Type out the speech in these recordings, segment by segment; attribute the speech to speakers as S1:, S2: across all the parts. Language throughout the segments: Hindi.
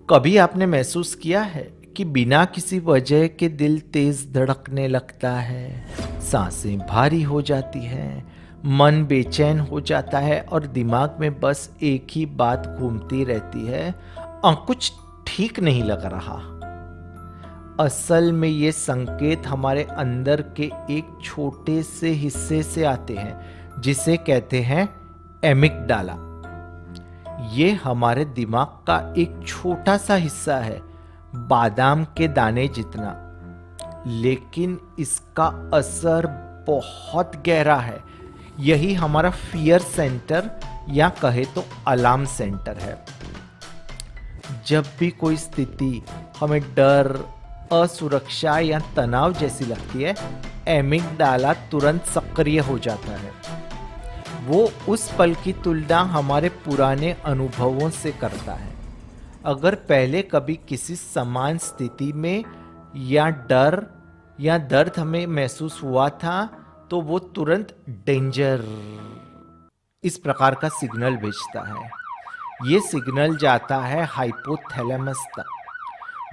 S1: कभी आपने महसूस किया है कि बिना किसी वजह के दिल तेज धड़कने लगता है, सांसें भारी हो जाती हैं, मन बेचैन हो जाता है और दिमाग में बस एक ही बात घूमती रहती है, कुछ ठीक नहीं लग रहा। असल में ये संकेत हमारे अंदर के एक छोटे से हिस्से से आते हैं जिसे कहते हैं एमिगडाला। ये हमारे दिमाग का एक छोटा सा हिस्सा है, बादाम के दाने जितना, लेकिन इसका असर बहुत गहरा है। यही हमारा फियर सेंटर या कहे तो अलार्म सेंटर है। जब भी कोई स्थिति हमें डर, असुरक्षा या तनाव जैसी लगती है, एमिगडाला तुरंत सक्रिय हो जाता है। वो उस पल की तुलना हमारे पुराने अनुभवों से करता है। अगर पहले कभी किसी समान स्थिति में या डर या दर्द हमें महसूस हुआ था, तो वो तुरंत डेंजर इस प्रकार का सिग्नल भेजता है। ये सिग्नल जाता है हाइपोथैलेमस तक,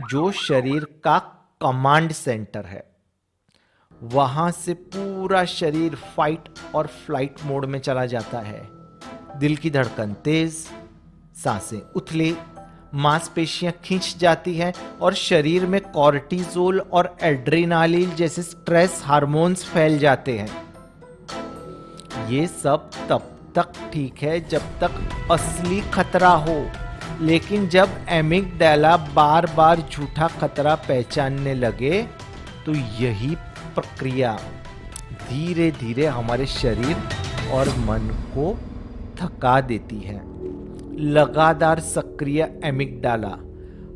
S1: जो शरीर का कमांड सेंटर है। वहां से पूरा शरीर फाइट और फ्लाइट मोड में चला जाता है। दिल की धड़कन तेज, सांसें उथले, मांसपेशियां खींच जाती हैं और शरीर में कॉर्टिसोल और एड्रेनालिन जैसे स्ट्रेस हार्मोन्स फैल जाते हैं। ये सब तब तक ठीक है जब तक असली खतरा हो, लेकिन जब एमिगडाला बार बार झूठा खतरा पहचानने लगे, तो यही प्रक्रिया धीरे धीरे हमारे शरीर और मन को थका देती है। लगातार सक्रिय एमिगडाला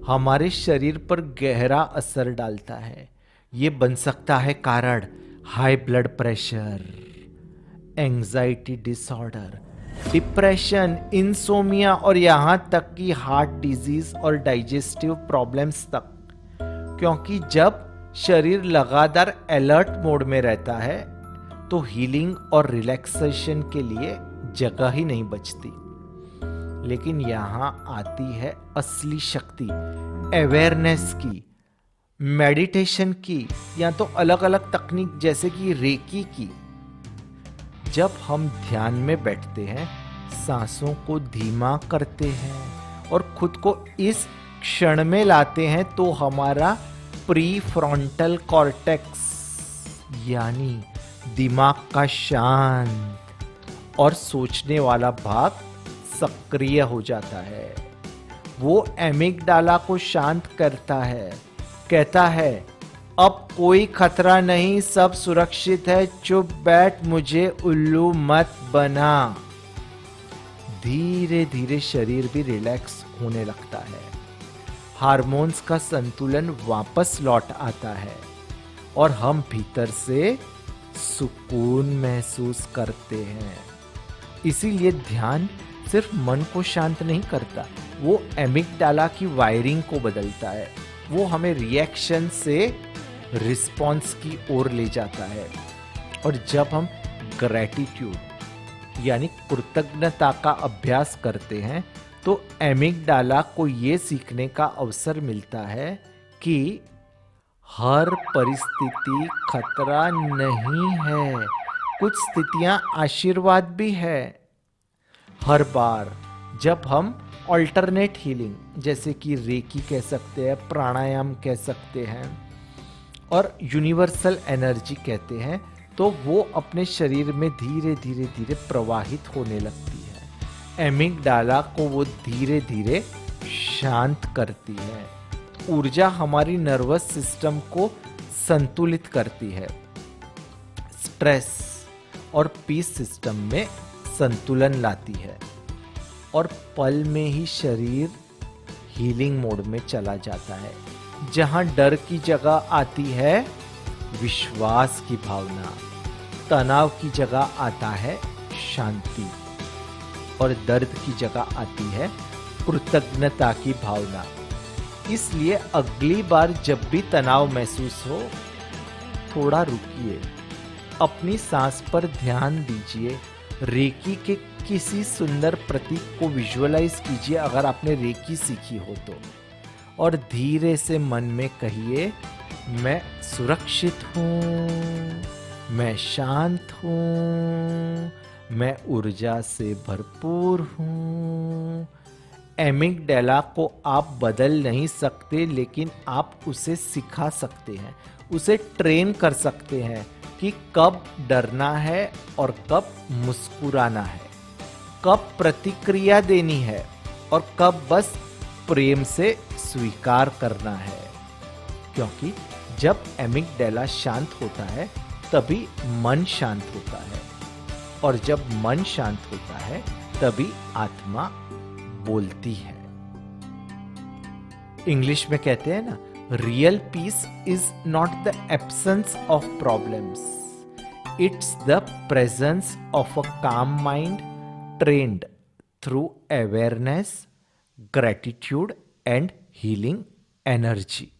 S1: हमारे शरीर पर गहरा असर डालता है। ये बन सकता है कारण high blood pressure, anxiety disorder, depression, insomnia और यहां तक कि हार्ट डिजीज और डाइजेस्टिव प्रॉब्लम्स तक। क्योंकि जब शरीर लगातार अलर्ट मोड में रहता है, तो हीलिंग और रिलैक्सेशन के लिए जगह ही नहीं बचती। लेकिन यहां आती है असली शक्ति, अवेयरनेस की, मेडिटेशन की, या तो अलग अलग तकनीक जैसे कि रेकी की। जब हम ध्यान में बैठते हैं, सांसों को धीमा करते हैं और खुद को इस क्षण में लाते हैं, तो हमारा प्री फ्रंटल कॉर्टेक्स यानी दिमाग का शांत और सोचने वाला भाग सक्रिय हो जाता है। वो एमिगडाला को शांत करता है, कहता है अब कोई खतरा नहीं, सब सुरक्षित है, चुप बैठ, मुझे उल्लू मत बना। धीरे धीरे शरीर भी रिलैक्स होने लगता है, हार्मोन्स का संतुलन वापस लौट आता है और हम भीतर से सुकून महसूस करते हैं। इसीलिए ध्यान सिर्फ मन को शांत नहीं करता, वो एमिगडाला की वायरिंग को बदलता है। वो हमें रिएक्शन से रिस्पॉन्स की ओर ले जाता है। और जब हम ग्रैटिट्यूड यानी कृतज्ञता का अभ्यास करते हैं, तो एमिगडाला को ये सीखने का अवसर मिलता है कि हर परिस्थिति खतरा नहीं है, कुछ स्थितियां आशीर्वाद भी है। हर बार जब हम ऑल्टरनेट हीलिंग जैसे कि रेकी कह सकते हैं, प्राणायाम कह सकते हैं और यूनिवर्सल एनर्जी कहते हैं, तो वो अपने शरीर में धीरे धीरे धीरे प्रवाहित होने लगती है। एमिगडाला को वो धीरे धीरे शांत करती है। ऊर्जा हमारी नर्वस सिस्टम को संतुलित करती है, स्ट्रेस और पीस सिस्टम में संतुलन लाती है और पल में ही शरीर हीलिंग मोड में चला जाता है। जहां डर की जगह आती है विश्वास की भावना, तनाव की जगह आता है शांति और दर्द की जगह आती है कृतज्ञता की भावना। इसलिए अगली बार जब भी तनाव महसूस हो, थोड़ा रुकिए, अपनी सांस पर ध्यान दीजिए, रेकी के किसी सुंदर प्रतीक को विजुअलाइज कीजिए अगर आपने रेकी सीखी हो तो। और धीरे से मन में कहिए, मैं सुरक्षित हूँ, मैं शांत हूँ, मैं ऊर्जा से भरपूर हूँ। एमिगडाला को आप बदल नहीं सकते, लेकिन आप उसे सिखा सकते हैं, उसे ट्रेन कर सकते हैं कि कब डरना है और कब मुस्कुराना है, कब प्रतिक्रिया देनी है और कब बस प्रेम से स्वीकार करना है। क्योंकि जब एमिगडाला शांत होता है तभी मन शांत होता है, और जब मन शांत होता है तभी आत्मा बोलती है। इंग्लिश में कहते हैं ना, real peace is not the absence of problems, it's the presence of a calm mind trained through awareness, gratitude and healing energy.